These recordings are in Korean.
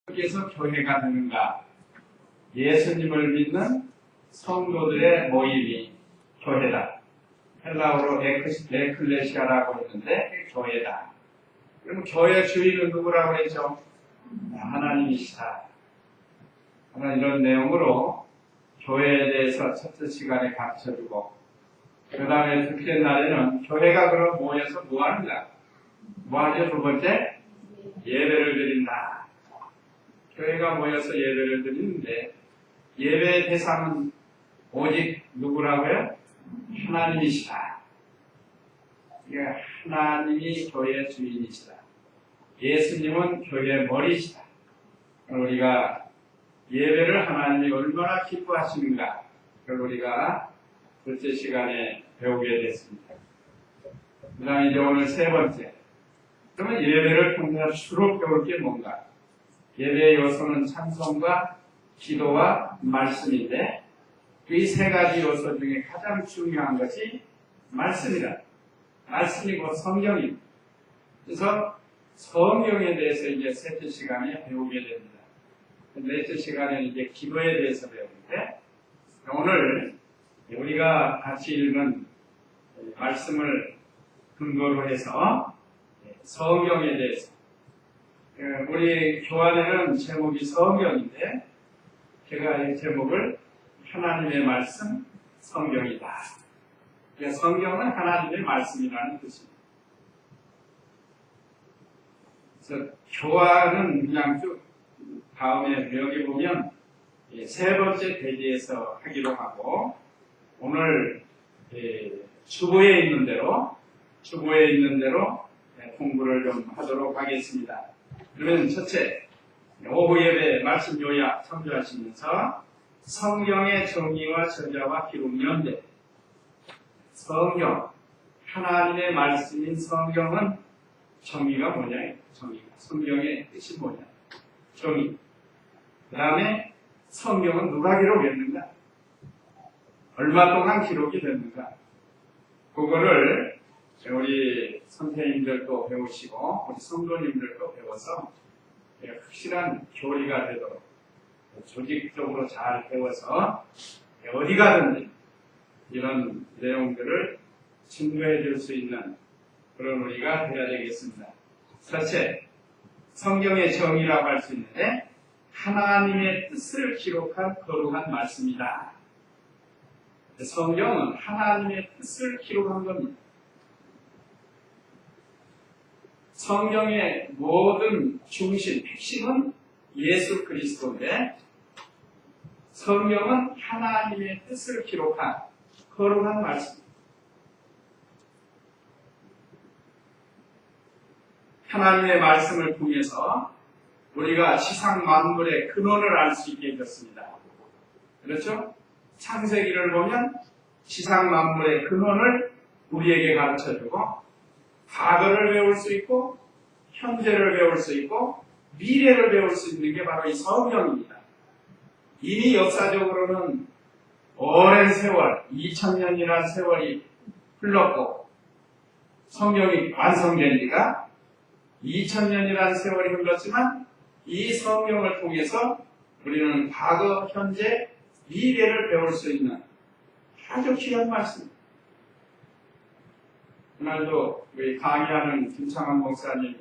어디에서 교회가 되는가? 예수님을 믿는 성도들의 모임이 교회다. 헬라어로 에클레시아라고 했는데 교회다. 그럼 교회 주인은 누구라고 했죠? 하나님이시다. 하나 이런 내용으로 교회에 대해서 첫째 시간에 가르쳐주고 그 다음에 둘째 날에는 교회가 그럼 모여서 뭐 하는가? 뭐 하죠? 두 번째? 예배를 드린다. 교회가 모여서 예배를 드리는데 예배의 대상은 오직 누구라고요? 하나님이시다. 하나님이 교회의 주인이시다. 예수님은 교회의 머리시다. 우리가 예배를 하나님이 얼마나 기뻐하시는가 그걸 우리가 둘째 시간에 배우게 됐습니다. 그 다음에 이제 오늘 세 번째. 그러면 예배를 통해서 주로 배울 게 뭔가? 예배의 요소는 찬송과 기도와 말씀인데 이 세 가지 요소 중에 가장 중요한 것이 말씀이다. 말씀이 곧 성경입니다. 그래서 성경에 대해서 이제 셋째 시간에 배우게 됩니다. 넷째 시간에는 이제 기도에 대해서 배우는데 오늘 우리가 같이 읽은 말씀을 근거로 해서 성경에 대해서 우리 교환에는 제목이 성경인데 제가 이 제목을 하나님의 말씀 성경이다. 그러니까 성경은 하나님의 말씀이라는 뜻입니다. 그래서 교환은 그냥 쭉 다음에 여기 보면 세 번째 대지에서 하기로 하고 오늘 주보에 있는 대로 공부를 좀 하도록 하겠습니다. 그러면 첫째, 오후 예배 말씀 요약 참조하시면서 성경의 정의와 저자와 기록 연대. 성경, 하나님의 말씀인 성경은 정의가 뭐냐? 성경의 뜻이 뭐냐? 정의. 그 다음에 성경은 누가 기록했는가? 얼마 동안 기록이 됐는가? 그거를 우리 선생님들도 배우시고 우리 성도님들도 배워서 확실한 교리가 되도록 조직적으로 잘 배워서 어디 가든지 이런 내용들을 증거해 줄 수 있는 그런 우리가 되어야 되겠습니다. 첫째, 성경의 정의라고 할 수 있는데 하나님의 뜻을 기록한 거룩한 말씀이다. 성경은 하나님의 뜻을 기록한 겁니다. 성경의 모든 중심, 핵심은 예수 그리스도인데 성경은 하나님의 뜻을 기록한 거룩한 말씀입니다. 하나님의 말씀을 통해서 우리가 지상 만물의 근원을 알 수 있게 되었습니다. 그렇죠? 창세기를 보면 지상 만물의 근원을 우리에게 가르쳐주고 과거를 배울 수 있고 현재를 배울 수 있고 미래를 배울 수 있는 게 바로 이 성경입니다. 이미 역사적으로는 오랜 세월, 2000년이라는 세월이 흘렀고 성경이 완성된 지가 2000년이라는 세월이 흘렀지만 이 성경을 통해서 우리는 과거, 현재, 미래를 배울 수 있는 아주 귀한 말씀입니다. 그날도 우리 강의하는 김창환 목사님이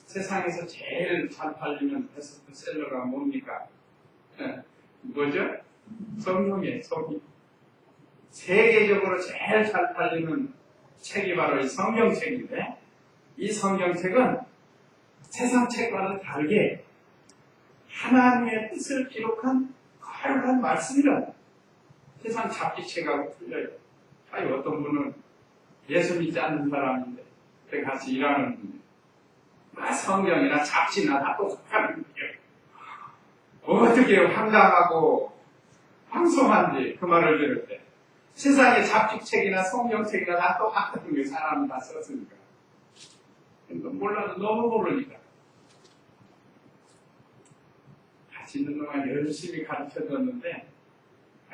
세상에서 제일 잘 팔리는 베스트셀러가 뭡니까? 뭐죠? 성경이에요, 성경. 세계적으로 제일 잘 팔리는 책이 바로 이 성경책인데 이 성경책은 세상 책과는 다르게 하나님의 뜻을 기록한 거룩한 말씀이라. 세상 잡지책하고 틀려요. 아니 어떤 분은 예수 믿지 않는 사람인데 같이 일하는 분이 성경이나 잡지나 다 똑같은 거예요. 어떻게 황당하고 황송한지 그 말을 들을 때 세상의 잡지책이나 성경책이나 다 똑같은 게 사람은 다 썼으니까 몰라도 너무 모르니까 같이 있는 동안 열심히 가르쳐줬는데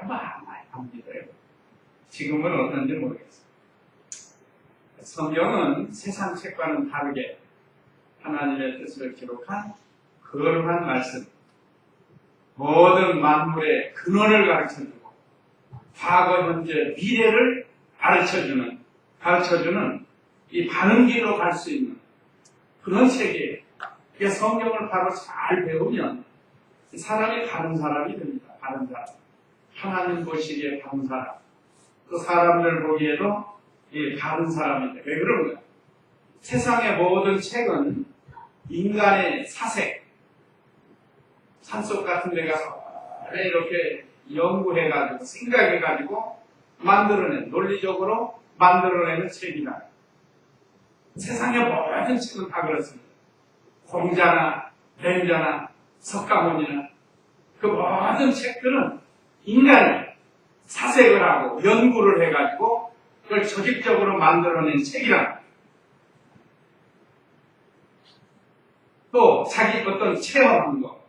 많이 안 믿어요. 지금은 어떤지 모르겠어요. 성경은 세상 책과는 다르게 하나님의 뜻을 기록한 거룩한 말씀, 모든 만물의 근원을 가르쳐주고 과거, 현재, 미래를 가르쳐주는 이 바른 길로 갈 수 있는 그런 세계예요. 그러니까 성경을 바로 잘 배우면 사람이 바른 사람이 됩니다. 바른 사람. 하나님 보시기에 바른 사람. 또 사람들 보기에도 바른 사람인데 왜 그런가? 세상의 모든 책은 인간의 사색, 산속 같은 데 가서 이렇게 연구해가지고 생각해가지고 만들어낸, 논리적으로 만들어내는 책이다. 세상의 모든 책은 다 그렇습니다. 공자나 맹자나 석가모니나 그 모든 책들은 인간이 사색을 하고 연구를 해가지고 그걸 조직적으로 만들어낸 책이라. 또 자기 어떤 체험한 것,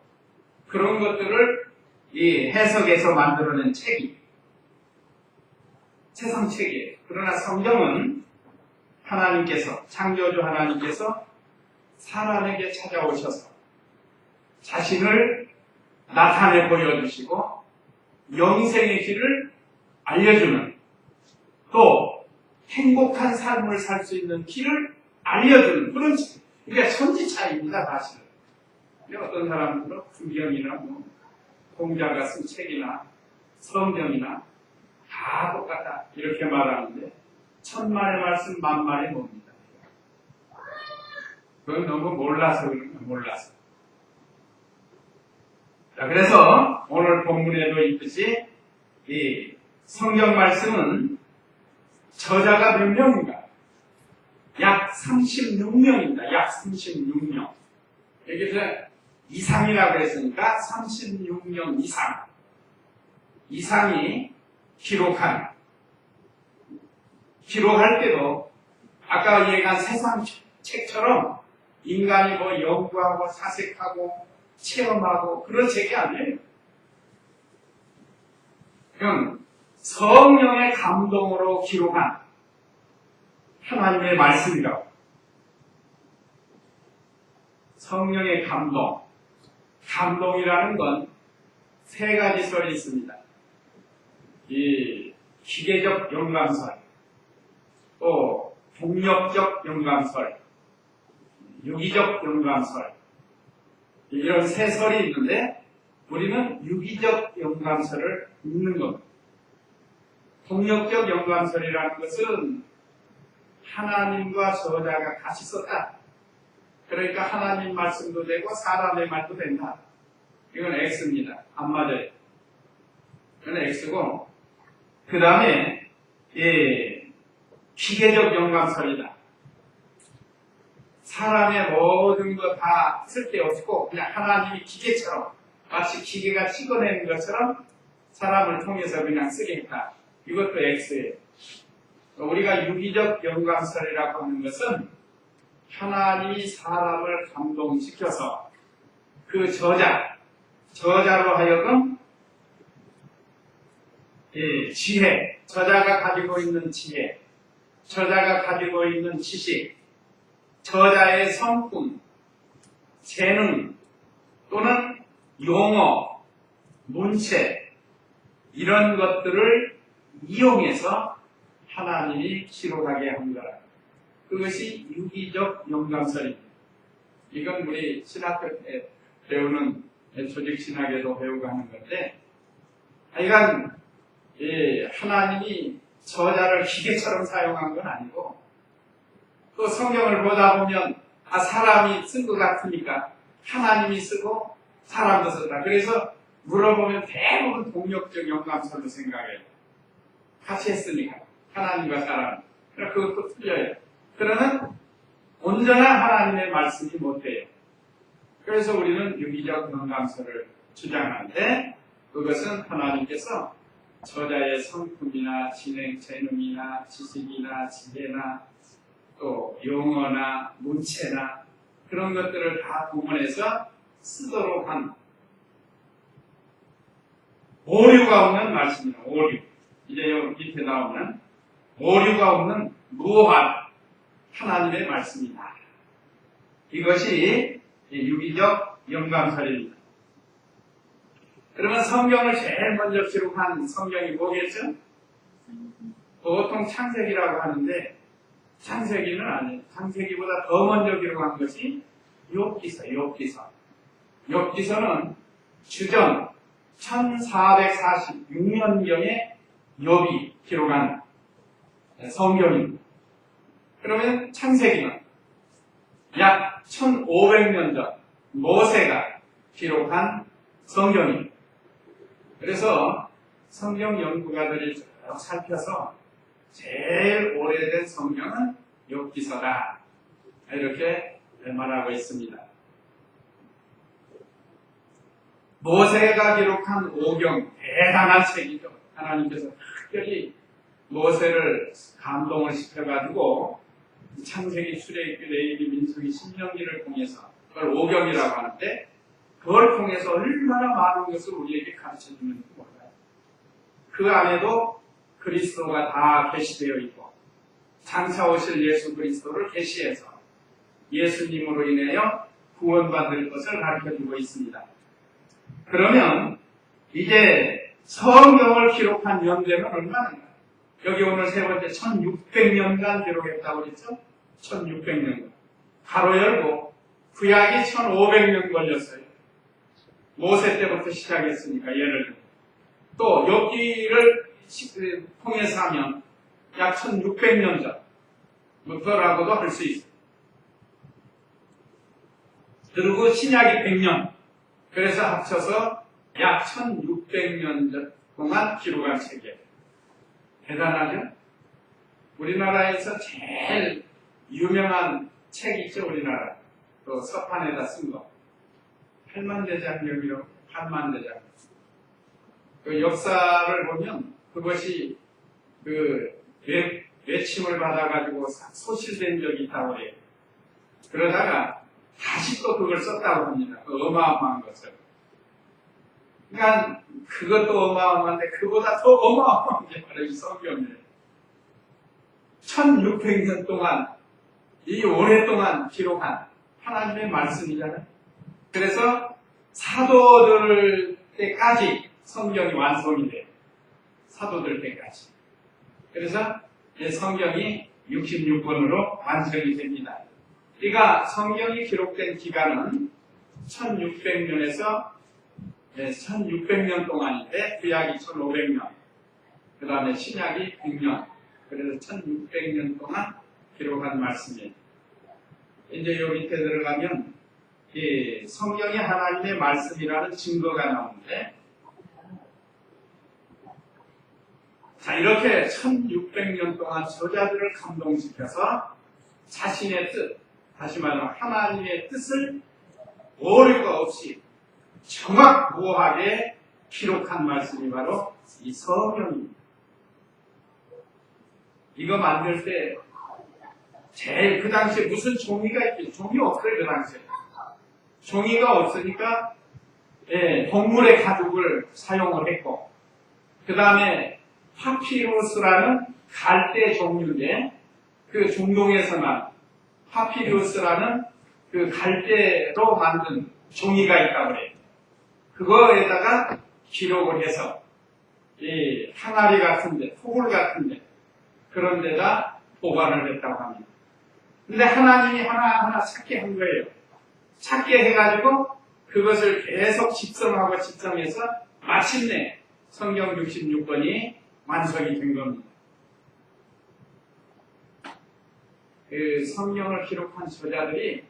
그런 것들을 이 해석해서 만들어낸 책이 세상 책이에요. 그러나 성경은 하나님께서, 창조주 하나님께서 사람에게 찾아오셔서 자신을 나타내 보여주시고 영생의 길을 알려주는, 또 행복한 삶을 살 수 있는 길을 알려주는 그런 책. 그러니까 천지차이입니다, 사실은. 어떤 사람들은 풍경이나 공자가 쓴 책이나 성경이나 다 똑같다 이렇게 말하는데 천만의 말씀 만만의 뭡니다. 그건 너무 몰라서 그런 거예요. 몰라서. 자, 그래서 오늘 본문에도 있듯이 이 성경 말씀은 저자가 몇 명인가? 약 36명입니다. 약 36명. 여기서 이상이라고 했으니까 36명 이상이 기록할 때도 아까 얘기한 세상 책처럼 인간이 뭐 연구하고 사색하고 체험하고 그런 책이 아니에요. 그냥 성령의 감동으로 기록한 하나님의 말씀이라고. 성령의 감동이라는 건 세 가지 설이 있습니다. 이 기계적 영감설, 또 동력적 영감설, 유기적 영감설, 이런 세 설이 있는데 우리는 유기적 영감설을 믿는 겁니다. 동력적 영감설이라는 것은 하나님과 저자가 같이 썼다. 그러니까 하나님 말씀도 되고 사람의 말도 된다. 이건 X입니다. 안 맞아요. 이건 X고, 그 다음에 기계적 영감설이다. 사람의 모든 거 다 쓸데없고 그냥 하나님이 기계처럼, 마치 기계가 찍어내는 것처럼 사람을 통해서 그냥 쓰게 했다. 이것도 X예요. 우리가 유기적 영감설이라고 하는 것은 하나님이 사람을 감동시켜서 그 저자로 하여금 지혜, 저자가 가지고 있는 지혜, 저자가 가지고 있는 지식, 저자의 성품, 재능 또는 용어, 문체 이런 것들을 이용해서 하나님이 기록하게 한 거라. 그것이 유기적 영감설입니다. 이건 우리 신학교 때 배우는 조직 신학에도 배우고 하는 건데, 하여간 하나님이 저자를 기계처럼 사용한 건 아니고, 또 성경을 보다 보면 사람이 쓴 것 같으니까 하나님이 쓰고 사람도 썼다. 그래서 물어보면 대부분 동력적 영감설로 생각해요. 같이 했으니까 하나님과 사람. 그것도 틀려요. 그러면 온전한 하나님의 말씀이 못 돼요. 그래서 우리는 유기적 영감설을 주장하는데, 그것은 하나님께서 저자의 성품이나 재능이나 지식이나 지혜나 또 용어나 문체나 그런 것들을 다 동원해서 쓰도록 한 오류가 없는 말씀입니다. 오류. 이제 여기 밑에 나오는 오류가 없는 무한 하나님의 말씀이다. 이것이 유기적 영감설입니다. 그러면 성경을 제일 먼저 기록한 성경이 뭐겠죠? 보통 창세기라고 하는데 창세기는 아니에요. 창세기보다 더 먼저 기록한 것이 욥기서. 욥기서는 주전 1446년경에 욥이 기록한 성경입니다. 그러면 창세기는 약 1500년 전 모세가 기록한 성경입니다. 그래서 성경 연구가들이 쭉 살펴서 제일 오래된 성경은 욥기서다 이렇게 말하고 있습니다. 모세가 기록한 오경 대단한 책이죠. 하나님께서 특별히 모세를 감동을 시켜가지고 창세기, 출애굽기, 레위기, 민수기, 신명기를 통해서 그걸 오경이라고 하는데 그걸 통해서 얼마나 많은 것을 우리에게 가르쳐주는지 몰라요. 그 안에도 그리스도가 다 계시되어 있고 장차 오실 예수 그리스도를 계시해서 예수님으로 인하여 구원받을 것을 가르쳐주고 있습니다. 그러면 이제 성경을 기록한 연대는 얼마나? 여기 오늘 세 번째 1600년간 기록했다고 그랬죠? 1600년간. 가로 열고 구약이 1500년 걸렸어요. 모세 때부터 시작했으니까 예를 들어. 또 욥기를 통해서 하면 약 1600년 전부터라고도 할 수 있어요. 그리고 신약이 100년. 그래서 합쳐서 약 1600년 동안 기록한 책이에요. 대단하죠? 우리나라에서 제일 유명한 책 있죠, 우리나라. 또 서판에다 쓴 거. 팔만대장경이라고, 팔만대장. 그 역사를 보면 그것이 그 외침을 받아가지고 소실된 적이 있다고 해요. 그러다가 다시 또 그걸 썼다고 합니다. 그 어마어마한 것을. 그러니까 그것도 어마어마한데 그보다 더 어마어마한 게 바로 이 성경이에요. 1600년 동안 이 오랫동안 기록한 하나님의 말씀이잖아요. 그래서 사도들 때까지 성경이 완성이 돼요. 사도들 때까지. 그래서 이 성경이 66권으로 완성이 됩니다. 그러니까 성경이 기록된 기간은 1600년에서 1600년 동안인데 구약이 1500년, 그 다음에 신약이 100년, 그래서 1600년 동안 기록한 말씀이에요. 이제 요 밑에 들어가면 이 성경이 하나님의 말씀이라는 증거가 나오는데, 자, 이렇게 1600년 동안 저자들을 감동시켜서 자신의 뜻, 다시 말하면 하나님의 뜻을 오류가 없이 정확무하게 기록한 말씀이 바로 이 성경입니다. 이거 만들 때 제일 그 당시에 무슨 종이가 있겠죠? 종이 없어요, 그 당시에. 종이가 없으니까 동물의 가죽을 사용을 했고, 그 다음에 파피루스라는 갈대 종류인데, 그 중동에서만 파피루스라는 그 갈대로 만든 종이가 있다고 그래요. 그거에다가 기록을 해서 이 항아리 같은데, 토굴 같은데 그런 데다 보관을 했다고 합니다. 근데 하나님이 하나하나 찾게 한 거예요. 찾게 해가지고 그것을 계속 집성하고 집성해서 마침내 성경 66권이 완성이 된 겁니다. 그 성경을 기록한 저자들이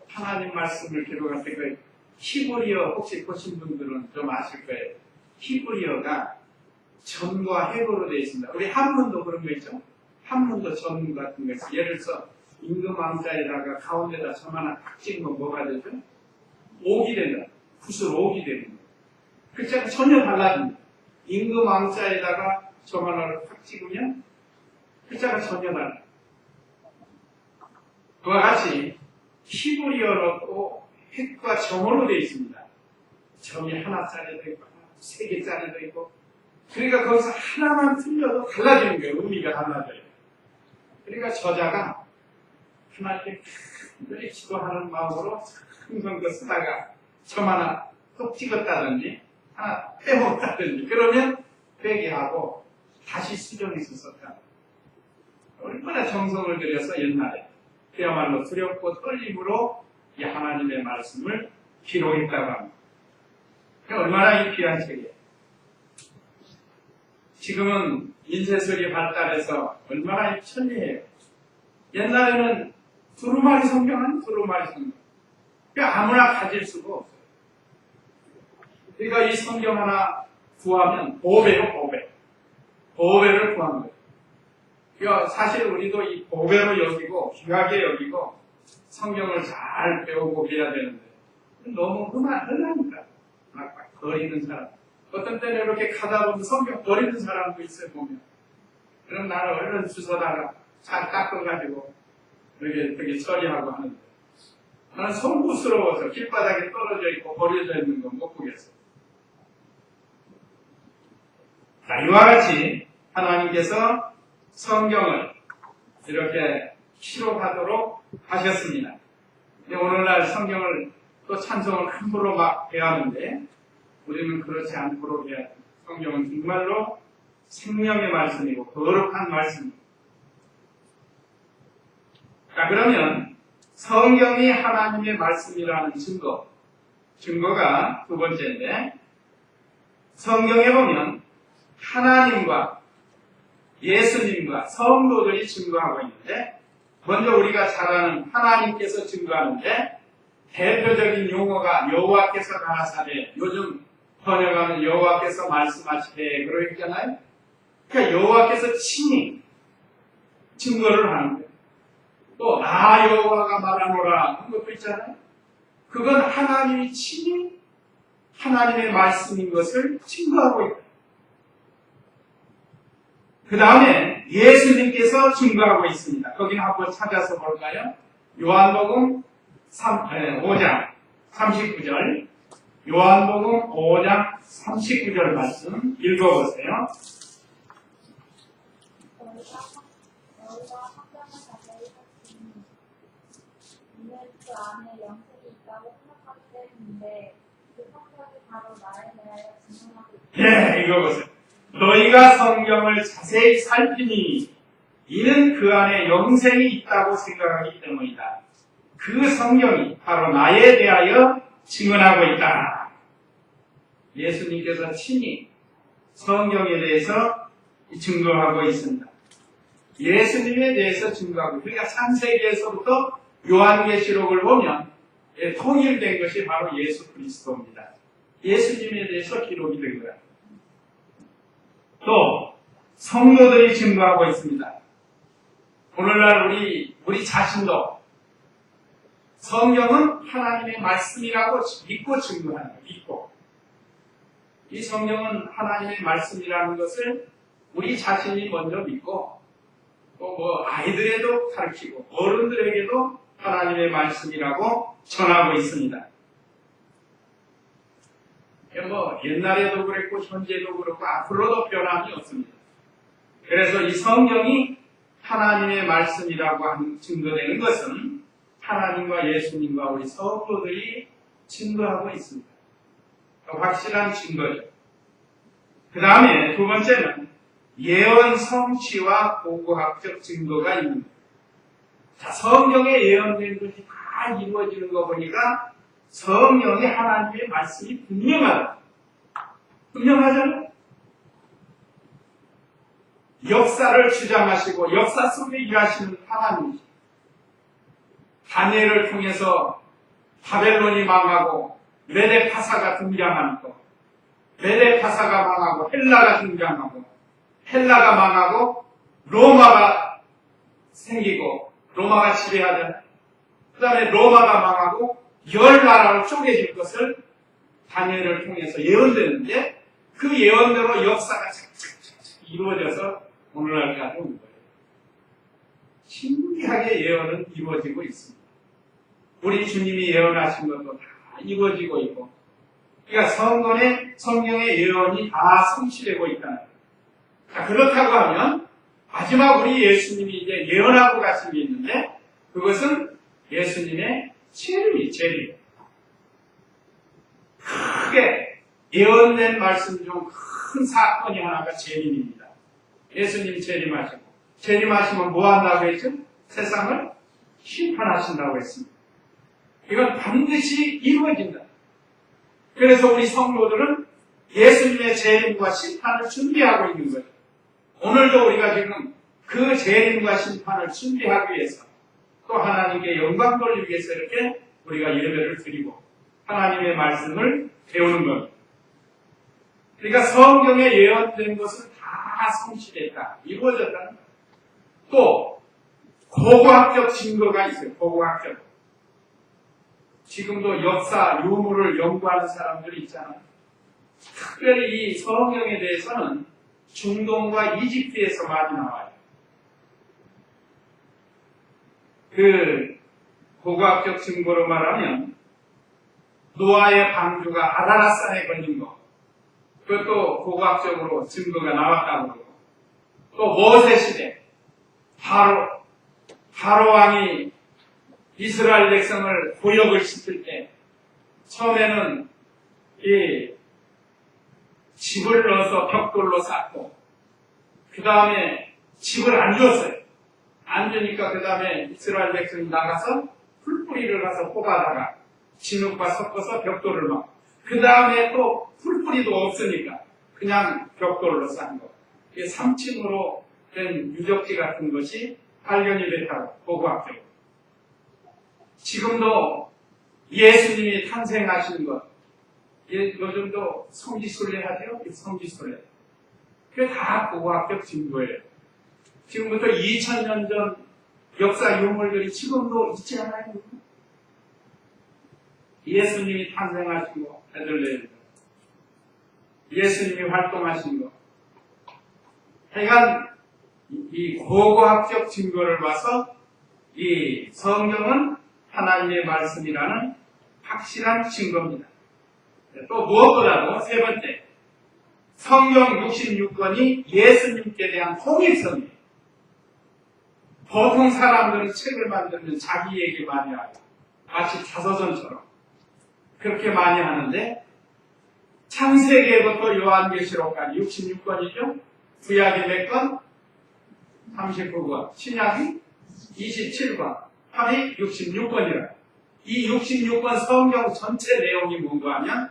하나님 말씀을 기록할 때 그 히브리어 혹시 보신 분들은 좀 아실 거예요. 히브리어가 전과 해보로 되어 있습니다. 우리 한문도 그런 거 있죠? 한문도 전 같은 거 있어요. 예를 들어서 임금왕자에다가 가운데다 점 하나 딱 찍으면 뭐가 되죠? 옥이 된다. 붓을 옥이 되는 거예요. 글자가 전혀 달라집니다. 임금왕자에다가 점 하나를 딱 찍으면 글자가 전혀 달라요. 그와 같이 히브리어로 또 획과 점으로 되어 있습니다. 점이 하나짜리도 있고 세 개짜리도 있고, 그러니까 거기서 하나만 틀려도 달라지는 거예요. 의미가 달라져요. 그러니까 저자가 하나님께 간절히 기도하는 마음으로 항상 그 쓰다가 점 하나 쏙 찍었다든지 하나 빼먹었다든지 그러면 회개하고 다시 수정해서 썼다. 얼마나 정성을 들여서 옛날에 그야말로 두렵고 떨림으로 이 하나님의 말씀을 기록했다고 합니다. 얼마나 이 귀한 책이에요. 지금은 인쇄술이 발달해서 얼마나 편리해요. 옛날에는 두루마리 성경은 두루마리 성경. 아무나 가질 수가 없어요. 그러니까 이 성경 하나 구하면 보배요, 보배. 보배를 구한 거예요. 그러니까 사실 우리도 이 보배로 여기고 귀하게 여기고 성경을 잘 배우고 해야 되는데 너무 흔하니까 막 버리는 사람. 어떤 때는 이렇게 가다 보면 성경 버리는 사람도 있어요, 보면. 그럼 나는 얼른 주워다가 잘 닦아가지고 이렇게 처리하고 하는데 나는 송구스러워서 길바닥에 떨어져 있고 버려져 있는 건 못 보겠어요. 자, 이와 같이 하나님께서 성경을 이렇게 기록하도록 하셨습니다. 오늘날 성경을 또 찬송을 함부로 막 배하는데 우리는 그렇지 않도록 해야 합니다. 성경은 정말로 생명의 말씀이고 거룩한 말씀입니다. 자, 그러면 성경이 하나님의 말씀이라는 증거가 두 번째인데 성경에 보면 하나님과 예수님과 성도들이 증거하고 있는데 먼저 우리가 잘 아는 하나님께서 증거하는데 대표적인 용어가 여호와께서 가라사대 요즘 번역하는 여호와께서 말씀하시되 그러겠잖아요. 그러니까 여호와께서 친히 증거를 하는 거예요. 또 나 여호와가 말하노라 그런 것도 있잖아요. 그건 하나님이 친히 하나님의 말씀인 것을 증거하고 있다. 그 다음에 예수님께서 증거하고 있습니다. 거기는 한번 찾아서 볼까요? 요한복음 5장 39절 요한복음 5장 39절 말씀 읽어보세요. 그 안에 영생이 있다고 생각하기 때문인데 그 성경이 바로 나에 대하여 증언하고 있다. 예, 읽어보세요. 너희가 성경을 자세히 살피니 이는 그 안에 영생이 있다고 생각하기 때문이다. 그 성경이 바로 나에 대하여 증언하고 있다. 예수님께서 친히 성경에 대해서 증거하고 있습니다. 예수님에 대해서 증거하고, 그러니까 창세기에서부터 요한계시록을 보면 통일된 것이 바로 예수 그리스도입니다. 예수님에 대해서 기록이 된 거예요. 또 성도들이 증거하고 있습니다. 오늘날 우리 자신도 성경은 하나님의 말씀이라고 믿고 증거하는 거예요. 믿고. 이 성경은 하나님의 말씀이라는 것을 우리 자신이 먼저 믿고 또 아이들에도 가르치고 어른들에게도 하나님의 말씀이라고 전하고 있습니다. 옛날에도 그랬고 현재도 그렇고 앞으로도 변함이 없습니다. 그래서 이 성경이 하나님의 말씀이라고 하는 증거되는 것은 하나님과 예수님과 우리 성도들이 증거하고 있습니다. 확실한 증거죠. 그 다음에 두 번째는 예언 성취와 고고학적 증거가 있는 거예요. 자, 성경에 예언된 것이 다 이루어지는 거 보니까 성경에 하나님의 말씀이 분명하다. 분명하잖아요. 역사를 주장하시고 역사 속에 일하시는 하나님이시죠. 다니엘을 통해서 바벨론이 망하고 메데파사가 등장하는 것, 메데파사가 망하고 헬라가 등장하고 헬라가 망하고 로마가 생기고 로마가 지배하잖아요. 그 다음에 로마가 망하고 열 나라로 쪼개질 것을 다니엘을 통해서 예언되는데 그 예언대로 역사가 착착착 이루어져서 오늘날까지 온 거예요. 신기하게 예언은 이루어지고 있습니다. 우리 주님이 예언하신 것도 다 이루어지고 있고, 그러니까 성경의 예언이 다 성취되고 있다는 거예요. 자, 그렇다고 하면 마지막 우리 예수님이 이제 예언하고 가신 게 있는데 그것은 예수님의 재림. 크게 예언된 말씀 중 큰 사건이 하나가 재림입니다. 예수님 재림하시고, 재림하시면 뭐 한다고 했죠? 세상을 심판하신다고 했습니다. 이건 반드시 이루어진다. 그래서 우리 성도들은 예수님의 재림과 심판을 준비하고 있는 거죠. 오늘도 우리가 지금 그 재림과 심판을 준비하기 위해서 또 하나님께 영광 돌리기 위해서 이렇게 우리가 예배를 드리고 하나님의 말씀을 배우는 것. 그러니까 성경에 예언된 것은 다 성취됐다. 이루어졌다는 거예요. 또 고고학적 증거가 있어요. 고고학적. 지금도 역사, 유물을 연구하는 사람들이 있잖아요. 특별히 이 성경에 대해서는 중동과 이집트에서 많이 나와요. 그 고고학적 증거로 말하면 노아의 방주가 아라라산에 걸린 거, 그것도 고고학적으로 증거가 나왔다고 그러고, 또 모세 시대 바로 왕이 이스라엘 백성을 고역을 시킬 때 처음에는 이 집을 넣어서 벽돌로 쌓고 그 다음에 집을 안 줬어요. 안 주니까 그 다음에 이스라엘 백성이 나가서 풀뿌리를 가서 뽑아다가 진흙과 섞어서 벽돌을 막 그 다음에 또 풀뿌리도 없으니까 그냥 벽돌로 쌓은 거. 이게 3층으로 된 유적지 같은 것이 발견이 됐다고 고고학적으로. 지금도 예수님이 탄생하신 것, 요즘도 성지순례 하죠? 성지순례. 그게 다 고고학적 증거예요. 지금부터 2000년 전 역사 유물들이 지금도 있지 않아요? 예수님이 탄생하신 거, 베들레헴. 예수님이 활동하신 거. 하여간 이 고고학적 증거를 봐서 이 성경은 하나님의 말씀이라는 확실한 증거입니다. 또 무엇보다도 세 번째, 성경 66권이 예수님께 대한 통일성이에요. 보통 사람들은 책을 만들면 자기 얘기 많이 하고 마치 자서전처럼 그렇게 많이 하는데 창세기부터 요한계시록까지 66권이죠. 구약이 몇 권? 39권. 신약이 27권. 합이 66권이라. 이 66권 성경 전체 내용이 뭔가 하면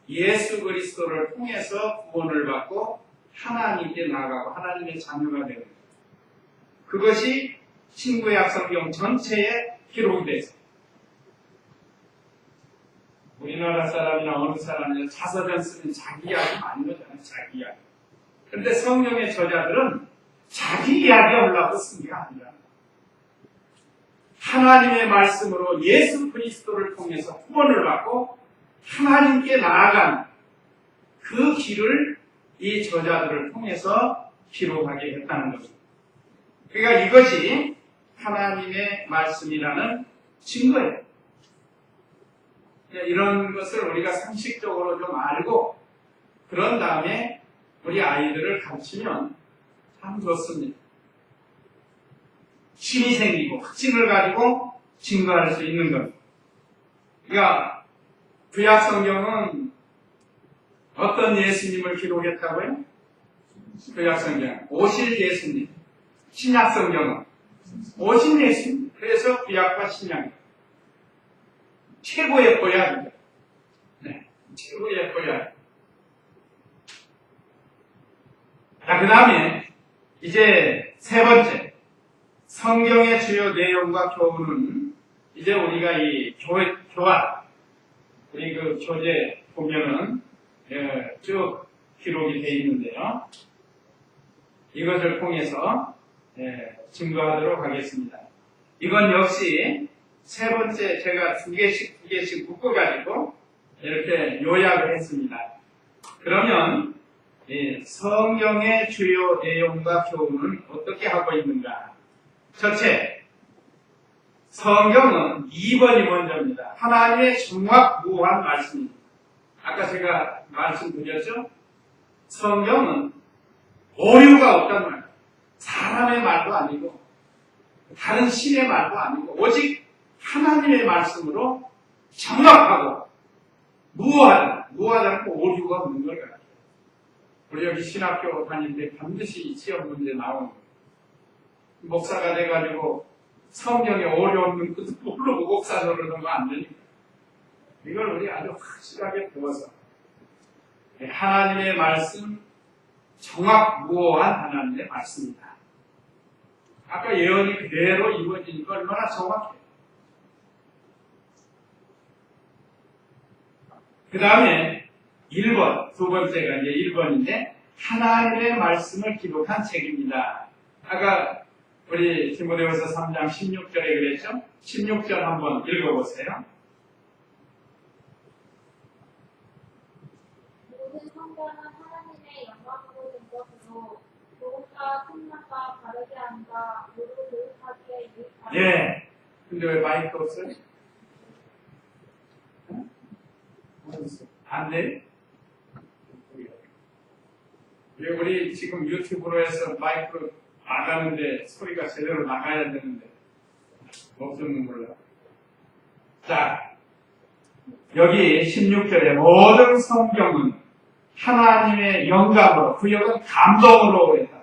예수 그리스도를 통해서 구원을 받고 하나님께 나아가고 하나님의 자녀가 되는 거예요. 그것이 신구약 성경 전체에 기록이 되어 있어요. 우리나라 사람이나 어느 사람이나 자서전 쓰면 자기 이야기 많이 하잖아요. 자기 이야기. 그런데 성경의 저자들은 자기 이야기 하려고 쓴 게 아니라 하나님의 말씀으로 예수 그리스도를 통해서 구원을 받고 하나님께 나아간 그 길을 이 저자들을 통해서 기록하게 했다는 것입니다. 그러니까 이것이 하나님의 말씀이라는 증거예요. 이런 것을 우리가 상식적으로 좀 알고 그런 다음에 우리 아이들을 가르치면 참 좋습니다. 힘이 생기고 확신을 가지고 증거할 수 있는 것. 그러니까 구약 성경은 어떤 예수님을 기록했다고요? 구약 성경 오실 예수님. 신약 성경은 오실 예수님. 그래서 구약과 신약 최고의 보약이죠. 네, 최고의 보약. 자, 그 다음에 이제 세 번째 성경의 주요 내용과 교훈은 이제 우리가 이 교환 우리 그 교재 보면은 쭉 기록이 되어 있는데요. 이것을 통해서 증거하도록 하겠습니다. 이건 역시 세 번째 제가 두 개씩 묶어가지고 이렇게 요약을 했습니다. 그러면 성경의 주요 내용과 교훈은 어떻게 하고 있는가? 첫째, 성경은 2번이 먼저입니다. 하나님의 정확무한 말씀입니다. 아까 제가 말씀드렸죠? 성경은 오류가 없단 말이에요. 사람의 말도 아니고 다른 신의 말도 아니고 오직 하나님의 말씀으로 정확하고 무한 무하지 않고 오류가 없는 걸 같아요. 우리 여기 신학교 다니는데 반드시 시험 문제 나오는 거예요. 목사가 돼가지고 성경에 오류 없는 것도 모르고 목사 노릇하면 안 되니까. 이걸 우리 아주 확실하게 배워서 하나님의 말씀, 정확무오한 하나님의 말씀이다. 아까 예언이 그대로 이루어지니까 얼마나 정확해요. 그 다음에 1번, 두 번째가 이제 1번인데 하나님의 말씀을 기록한 책입니다. 아까 우리 디모데후서 3장 16절에 그랬죠? 16절 한번 읽어보세요. 모든 성경은 하나님의 영광으로 된 것으로 조금과 풍랑과 다르게 한다. 모두 교육하기에 유익하다. 예. 근데 왜 마이크 없어요? 안 돼? 우리 지금 유튜브로 해서 마이크로 나가는데 소리가 제대로 나가야 되는데 없으면 몰라. 자, 여기 16절에 모든 성경은 하나님의 영감으로, 그 영은 감동으로 했다.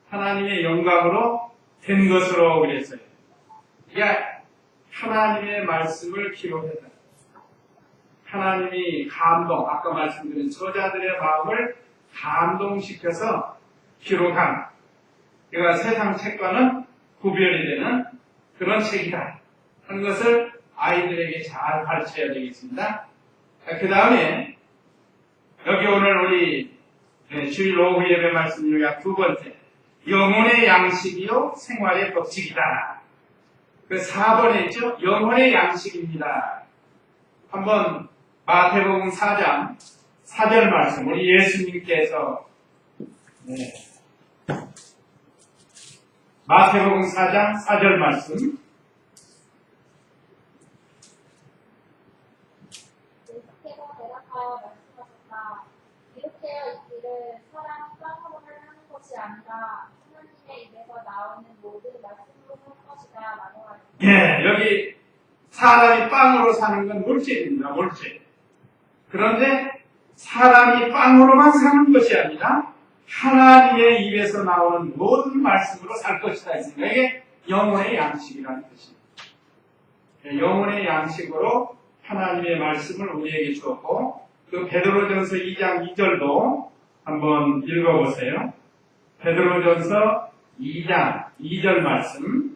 하나님의 영감으로 된 것으로 그랬어요. 이게 하나님의 말씀을 기록했다. 하나님이 감동, 아까 말씀드린 저자들의 마음을 감동시켜서 기록한, 그러니까 세상 책과는 구별이 되는 그런 책이다 하는 것을 아이들에게 잘 가르쳐야 되겠습니다. 그 다음에 여기 오늘 우리 주일 오후 예배 말씀 중에 두 번째, 영혼의 양식이요 생활의 법칙이다. 그 4번에 있죠? 영혼의 양식입니다. 한번 마태복음 4장 4절 말씀, 우리 예수님께서 마태복음 4장 4절 말씀. 예수께서 대답하여 말씀하셨다. 기록되어 있기를 사람 빵으로는 하는 것이 아니라 하나님의 입에서 나오는 모든 말씀으로 할 것이다 라고 하였다. 예, 여기 사람이 빵으로 사는 건 물질입니다. 물질. 그런데 사람이 빵으로만 사는 것이 아니라 하나님의 입에서 나오는 모든 말씀으로 살 것이다 했습니다. 이게 영혼의 양식이라는 뜻입니다. 영혼의 양식으로 하나님의 말씀을 우리에게 주었고, 그 베드로전서 2장 2절도 한번 읽어보세요. 베드로전서 2장 2절 말씀.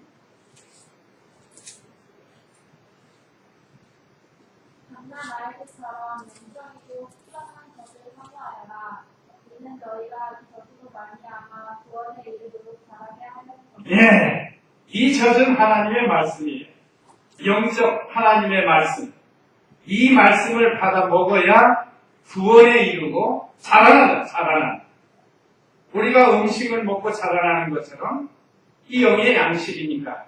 강나 말들처럼 냉정이고 수정한 것을 사모하여라. 이는 너희가 그 젖으로 말미암아 구원에 이르도록 자라게 하는 것이다. 예, 이 젖은 하나님의 말씀이에요. 영적 하나님의 말씀. 이 말씀을 받아 먹어야 구원에 이르고 자라난다. 우리가 음식을 먹고 자라나는 것처럼 이 영의 양식이니까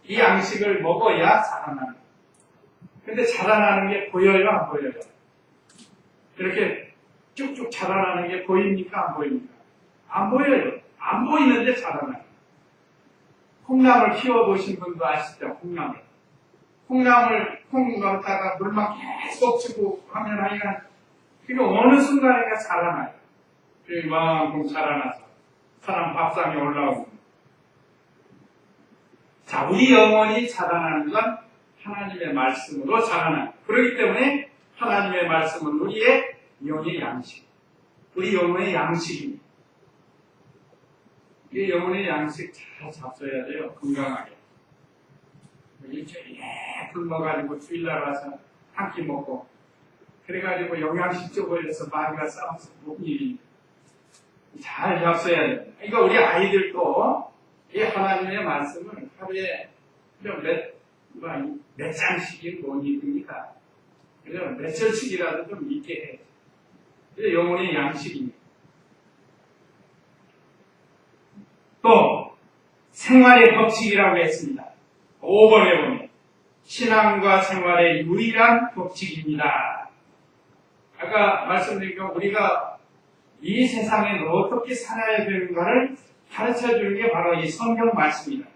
이 양식을 먹어야 자라나는. 근데 자라나는 게 보여요, 안 보여요? 이렇게 쭉쭉 자라나는 게 보입니까, 안 보입니까? 안 보여요. 안 보이는데 자라나요. 콩나물 키워보신 분도 아시죠? 콩나물 콩 넣다가 물만 계속 주고 하면 하여간 그게 어느 순간인가 자라나요. 이만큼 자라나서 사람 밥상에 올라오고. 자, 우리 영혼이 자라나는 건 하나님의 말씀으로 자라나요. 그렇기 때문에 하나님의 말씀은 우리의 영의 양식, 우리 영혼의 양식입니다. 이 영혼의 양식 잘 잡숴야 돼요. 건강하게. 일주일에 굶어가지고 주일날 와서 한 끼 먹고 그래가지고 영양식 쪽으로 해서 마귀가 싸워서 못 일이니까 잘 잡숴야 돼요. 그러니까 우리 아이들도 이 하나님의 말씀을 하루에 몇 장씩이 못 읽으니까 그래서 몇 절씩이라도 좀 읽게 해요. 이게 영혼의 양식입니다. 또 생활의 법칙이라고 했습니다. 5번에 보면 신앙과 생활의 유일한 법칙입니다. 아까 말씀드린 것 우리가 이 세상에 어떻게 살아야 되는가를 가르쳐주는 게 바로 이 성경 말씀입니다.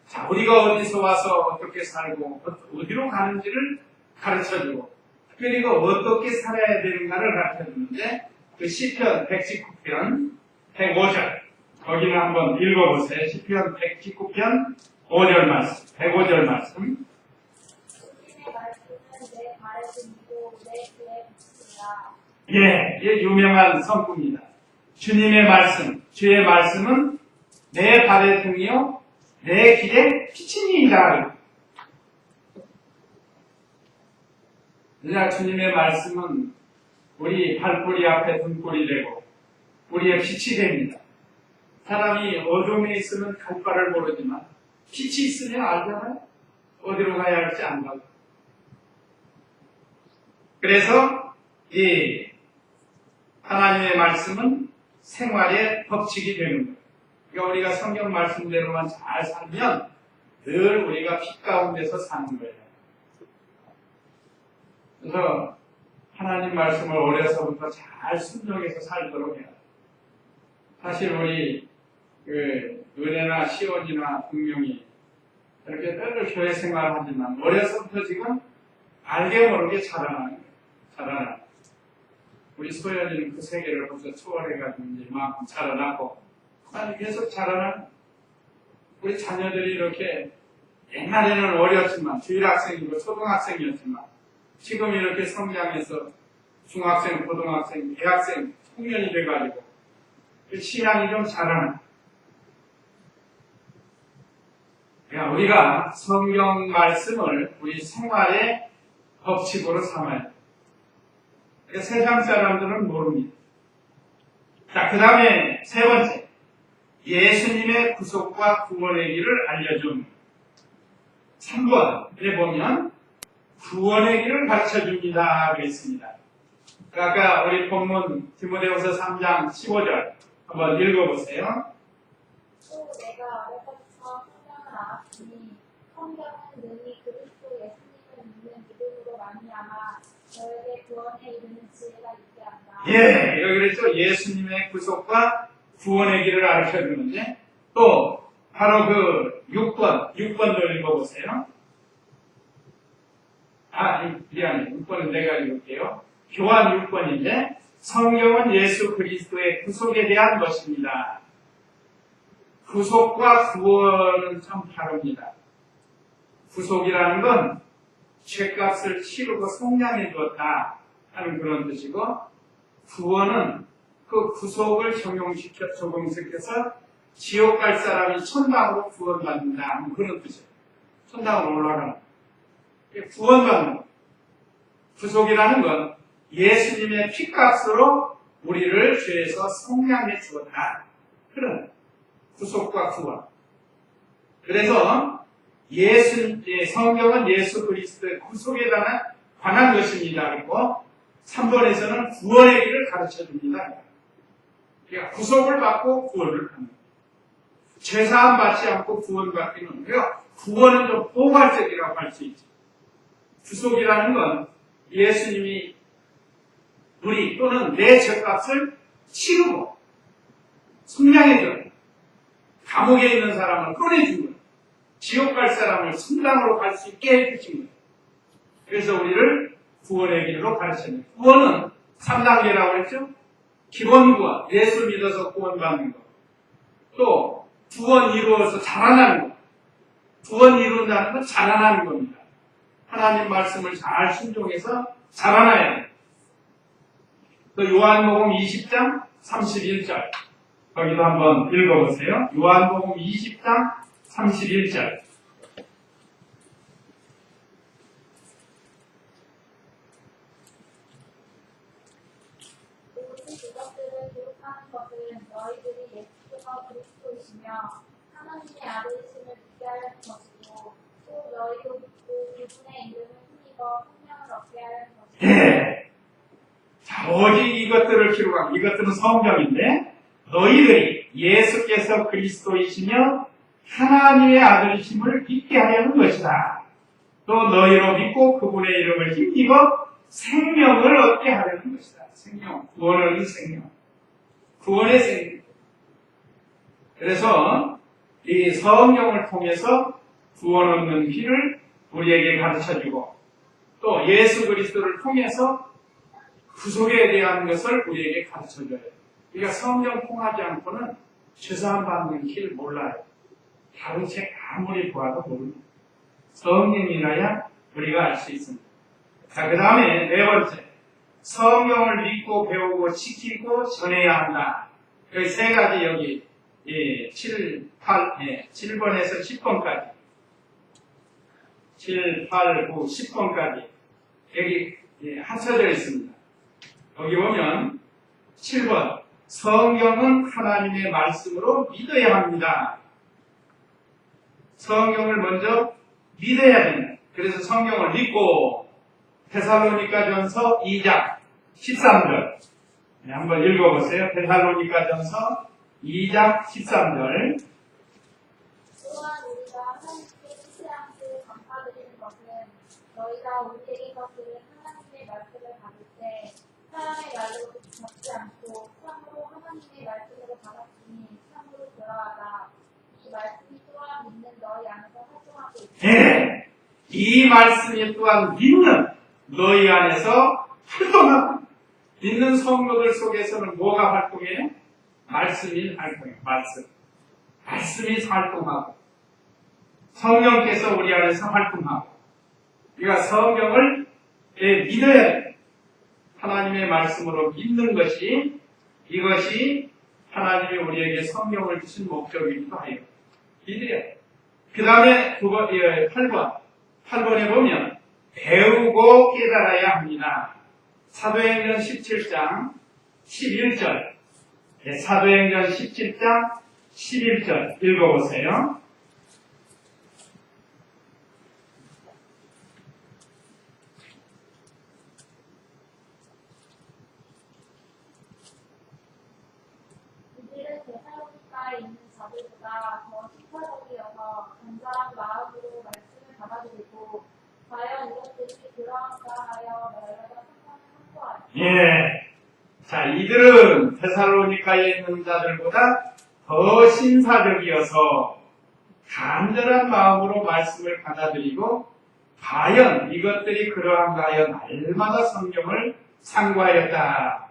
자, 우리가 어디서 와서 어떻게 살고 어디로 가는지를 가르쳐주고 그리고 어떻게 살아야 되는가를 가르쳐주는데 그 시편 119편 105절 거기는 한번 읽어보세요. 시편 119편 5절 말씀 105절 말씀. 주님의 말씀은 내 발에 등이고 내 귀에 비치리라. 예, 이게 유명한 성구입니다. 주님의 말씀, 주의 말씀은 내 발의 등이요 내 길에 비치니이다. 그러나 주님의 말씀은 우리 발꼬리 앞에 등불이 되고 우리의 빛이 됩니다. 사람이 어둠에 있으면 갈 바를 모르지만 빛이 있으면 알잖아요. 어디로 가야 할지 안다고. 그래서 이 하나님의 말씀은 생활의 법칙이 되는 거예요. 그러니까 우리가 성경 말씀대로만 잘 살면 늘 우리가 빛 가운데서 사는 거예요. 그래서 하나님 말씀을 어려서부터 잘 순종해서 살도록 해야 돼요. 사실 우리 은혜나 시온이나 분명히 이렇게 늘 교회 생활하지만 어려서부터 지금 알게 모르게 자라나는 거예요. 자라나는. 우리 소연이는 그 세계를 벌써 초월해가지고 이제 이만큼 자라나고 아니 계속 자라나는. 우리 자녀들이 이렇게 옛날에는 어렸지만 주일학생이고 초등학생이었지만 지금 이렇게 성장해서 중학생, 고등학생, 대학생, 청년이 돼가지고 신앙이 좀 자라는. 그러니까 우리가 성경 말씀을 우리 생활의 법칙으로 삼아야 돼요. 그러니까 세상 사람들은 모릅니다. 자, 그 다음에 세 번째. 예수님의 구속과 구원의 길을 알려준 3번에 보면 구원의 길을 가르쳐줍니다. 그랬습니다. 아까 우리 본문 디모데후서 3장 15절 한번 읽어보세요. 또 내가 어려서부터 성경을 알았으니 성경은 능히 그리스도 예수님을 믿는 믿음으로 말미암아 너에게 구원에 이르는 지혜가 있게 한다. 예, 여기 그랬죠. 예수님의 구속과 구원의 길을 가르쳐주는데 또 바로 그 6번도 읽어보세요. 미안해. 6번은 내가 읽을게요. 교환 6번인데 성경은 예수 그리스도의 구속에 대한 것입니다. 구속과 구원은 참 다릅니다. 구속이라는 건 죄값을 치르고 속량해 주었다 하는 그런 뜻이고 구원은 그 구속을 적용시켜서 지옥 갈 사람이 천당으로 구원받는다 하는 그런 뜻이에요. 천당으로 올라가는 구원받는 것. 구속이라는 건 예수님의 피값으로 우리를 죄에서 속량해 주었다. 그런 구속과 구원. 그래서 성경은 예수 그리스도의 구속에 관한 것입니다. 그리고 3번에서는 구원의 길을 가르쳐 줍니다. 그러니까 구속을 받고 구원을 받는 거예요. 죄사함 받지 않고 구원받기는 그러니까 구원은 좀 포괄적이라고 할 수 있죠. 구속이라는 건 예수님이 우리 또는 내 죄값을 치르고 속량해줘요. 감옥에 있는 사람을 꺼내준 거예요. 지옥 갈 사람을 천당으로 갈 수 있게 해주신 거예요. 그래서 우리를 구원의 길로 가르쳤네요. 구원은 3단계라고 했죠. 기본 구원, 예수 믿어서 구원받는 것. 또 구원 이루어서 자라나는 것. 구원 이룬다는 건 자라나는 겁니다. 하나님 말씀을 잘 순종해서 자라나야 돼요. 또 요한복음 20장 31절 거기도 한번 읽어보세요. 요한복음 20장 31절 오직 이것들을 기록하는 것은 너희들이 예수가 그리스도이시며 하나님의 아들이심을 믿게 하려는 것이고 또 너희도 믿고 그분의 이름을 힘입어 생명을 얻게 하려는 것이고. 예. 자, 오직 이것들을 기록하고 이것들은 성경인데 너희들이 예수께서 그리스도이시며 하나님의 아들이심을 믿게 하려는 것이다. 또 너희로 믿고 그분의 이름을 힘입어 생명을 얻게 하려는 것이다. 생명, 구원의 생명. 구원의 생명. 그래서 이 성경을 통해서 구원 얻는 길을 우리에게 가르쳐주고 또 예수 그리스도를 통해서 구속에 대한 것을 우리에게 가르쳐줘요. 그러니까 성경 통하지 않고는 죄사함 받는 길 몰라요. 다른 책 아무리 보아도 모릅니다. 성령이라야 우리가 알 수 있습니다. 자, 그 다음에 네 번째. 성경을 믿고 배우고 지키고 전해야 한다. 여기 세 가지 여기 7번에서 10번까지 7, 8, 9, 10번까지 여기 합쳐져 있습니다. 여기 보면 7번 성경은 하나님의 말씀으로 믿어야 합니다. 성경을 먼저 믿어야 됩니다. 그래서 성경을 믿고 데살로니가전서 2장 13절 한번 읽어보세요. 데살로니가전서 2장 13절 또한 우리가 하나님께 시시함을 감사드리는 것은 너희가 우리에게서 들은 하나님의 말씀을 받을 때 사람의 말로 받지 않고 참으로 하나님의 말씀으로 받았으니 참으로 그러하다. 이 말씀이 또한 믿는 너희 안에서 활동하고 있다. 예, 이 말씀이 또한 믿는 너희 안에서 활동하고 믿는 성도들 속에서는 뭐가 활동해요? 말씀이 활동해요. 말씀이 활동하고 성령께서 우리 안에서 활동하고 우리가 성경을 믿어야 돼요. 하나님의 말씀으로 믿는 것이 이것이 하나님이 우리에게 성경을 주신 목적이기도 해요. 믿어야 돼요. 그 다음에 8번에 보면 배우고 깨달아야 합니다. 사도행전 17장 11절 사도행전 17장 11절 읽어보세요. 이들은 데살로니가에 있는 자들보다 더 신파적이어서 간절한 마음으로 말씀을 받아들이고 과연 이것들이 그러한가 하여 너희가 상상을 확보하라. 예. 자, 이들은 데살로니가에 있는 자들보다 더 신사적이어서 간절한 마음으로 말씀을 받아들이고 과연 이것들이 그러한가 하여 날마다 성경을 참고하였다.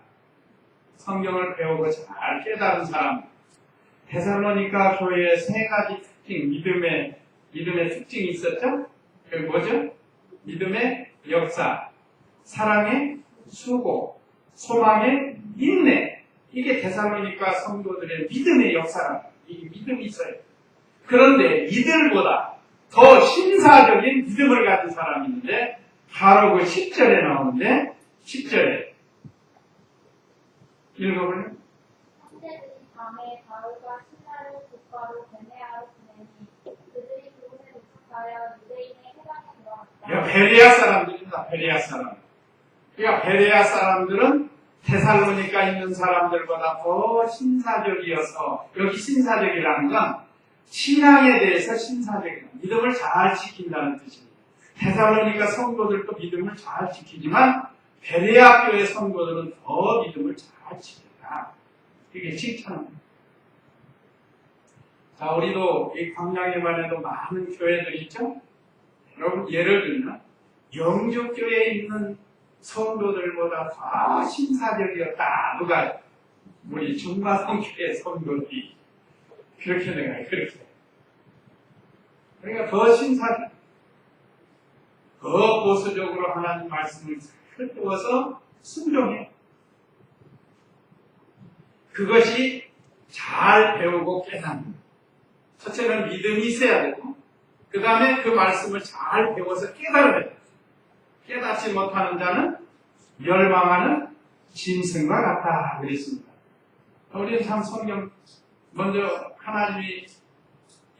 성경을 배우고 잘 깨달은 사람. 데살로니가 교회에 세 가지 특징, 믿음의 특징이 있었죠? 그게 뭐죠? 믿음의 역사, 사랑의 수고, 소망의 인내. 이게 데살로니가 성도들의 믿음의 역사랍니다. 이 믿음이 있어요. 그런데 이들보다 더 신사적인 믿음을 가진 사람이 있는데 바로 그 10절에 나오는데 10절에 읽어볼래요? 형제들이 밤에 바울과 신라를 곧바로 베네아로 보내니 그들이 그곳에 도착하여 유대인의 회당에 들어갔다. 베레아 사람들입니다. 베레아 사람. 그러니까 베레아 사람들은 데살로니가 있는 사람들보다 더 신사적이어서 여기 신사적이라는 건 신앙에 대해서 신사적이다. 믿음을 잘 지킨다는 뜻입니다. 데살로니가 성도들도 믿음을 잘 지키지만 베레아 교회 성도들은 더 믿음을 잘 지킨다. 이게 칭찬입니다. 자, 우리도 이 광양에만 해도 많은 교회들이 있죠? 여러분, 예를 들면 영주교회에 있는 성도들보다 더 신사적이었다. 누가? 우리 중마성교회 성도들이 그렇게 내가요. 그렇게. 그러니까 더 신사적, 더 보수적으로 하나님 말씀을 잘 배워서 순종해. 그것이 잘 배우고 깨닫는. 첫째는 믿음이 있어야 되고, 그 다음에 그 말씀을 잘 배워서 깨달아야 돼. 깨닫지 못하는 자는 멸망하는 짐승과 같다 그랬습니다. 우리는 참 성경 먼저 하나님이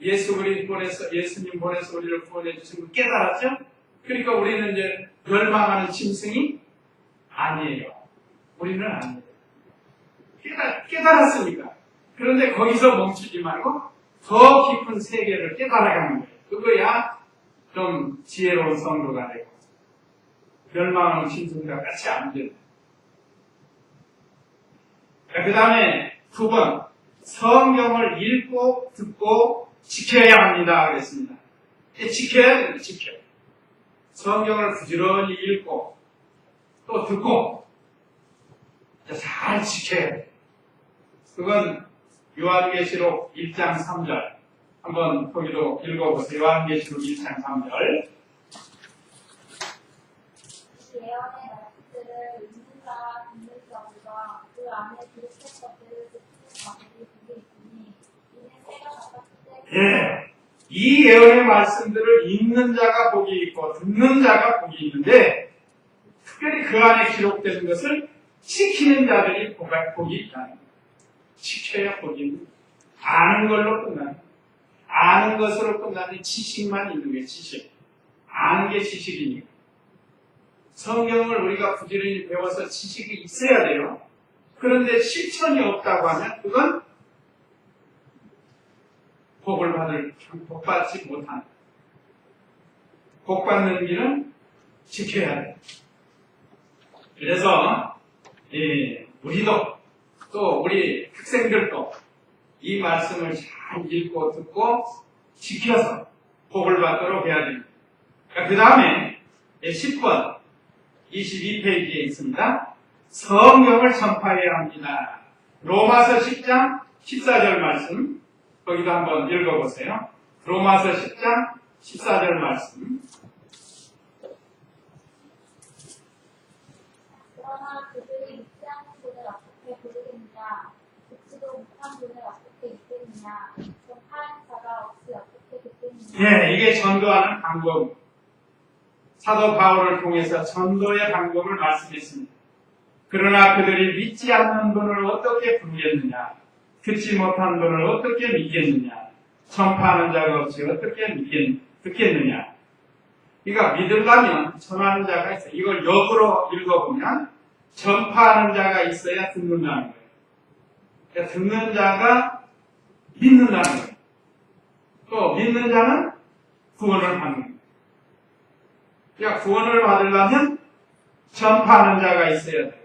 예수님 보내서 우리를 구원해 주신 걸 깨달았죠? 그러니까 우리는 이제 멸망하는 짐승이 아니에요. 우리는 아니에요. 깨달았으니까. 그런데 거기서 멈추지 말고 더 깊은 세계를 깨달아가는 거예요. 그거야 좀 지혜로운 성도가 되고 멸망하는 짐승과 같이 안 돼요. 그 다음에 2번 성경을 읽고 듣고 지켜야 합니다 그랬습니다. 지켜야 돼요. 지켜. 성경을 부지런히 읽고 또 듣고 잘 지켜야 돼. 그건 요한계시록 1장 3절 한번 거기도 읽어보세요. 요한계시록 1장 3절. 예언의 말씀들을 읽는 자와 듣는 자들과 그 안에 기록된 것들을 지키는 자들이 두개 있으니 이는 새가 나갔을 때 예, 이 예언의 말씀들을 읽는 자가 복이 있고 듣는 자가 복이 있는데 특별히 그 안에 기록되는 것을 지키는 자들이 복이 있다는 거예요. 지켜야 복이 있는 거예요. 아는 걸로 끝나는 거예요. 아는 것으로 끝나는 지식만 있는 거예요. 지식. 아는 게 지식이니까. 성경을 우리가 부지런히 배워서 지식이 있어야 돼요. 그런데 실천이 없다고 하면 그건 복받지 못한. 복받는 길은 지켜야 돼. 그래서 우리도 또 우리 학생들도 이 말씀을 잘 읽고 듣고 지켜서 복을 받도록 해야 됩니다. 그 다음에 10번 22페이지에 있습니다. 성경을 전파해야 합니다. 로마서 10장 14절 말씀 거기도 한번 읽어보세요. 로마서 10장 14절 말씀. 그러나 그들이 믿지 않는 분을 어떻게 부르겠느냐 듣지도 못한 분을 어떻게 읽겠느냐 전파하는 자가 없이 어떻게 듣겠느냐. 예, 이게 전도하는 방법. 사도 바울을 통해서 전도의 방법을 말씀했습니다. 그러나 그들이 믿지 않는 분을 어떻게 부르겠느냐? 듣지 못한 분을 어떻게 믿겠느냐? 전파하는 자가 없이 어떻게 듣겠느냐? 그러니까 믿으려면 전하는 자가 있어요. 이걸 역으로 읽어보면 전파하는 자가 있어야 듣는다는 거예요. 그러니까 듣는 자가 믿는다는 거예요. 또 믿는 자는 구원을 받는 거예요. 그러니까 구원을 받으려면 전파하는 자가 있어야 돼요.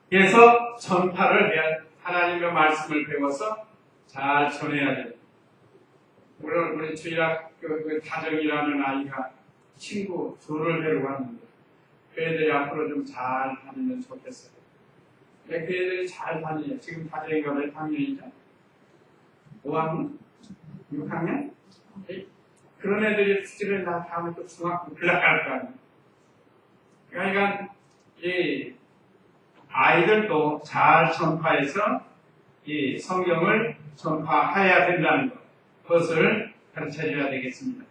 그래서 전파를 해야 돼요. 하나님의 말씀을 배워서 잘 전해야 돼요. 물론 우리 주일학교 다정이라는 아이가 친구 둘을 데리고 왔는데 그 애들이 앞으로 좀 잘 다니면 좋겠어요. 근데 그 애들이 잘 다니요. 지금 다정이가 몇 학년이죠? 5학년? 6학년? 그런 애들이 특징을 다 다음에 또 중학교 올라갈 거 아니에요. 그러니까 이 아이들도 잘 전파해서 이 성경을 전파해야 된다는 것, 그것을 가르쳐줘야 되겠습니다.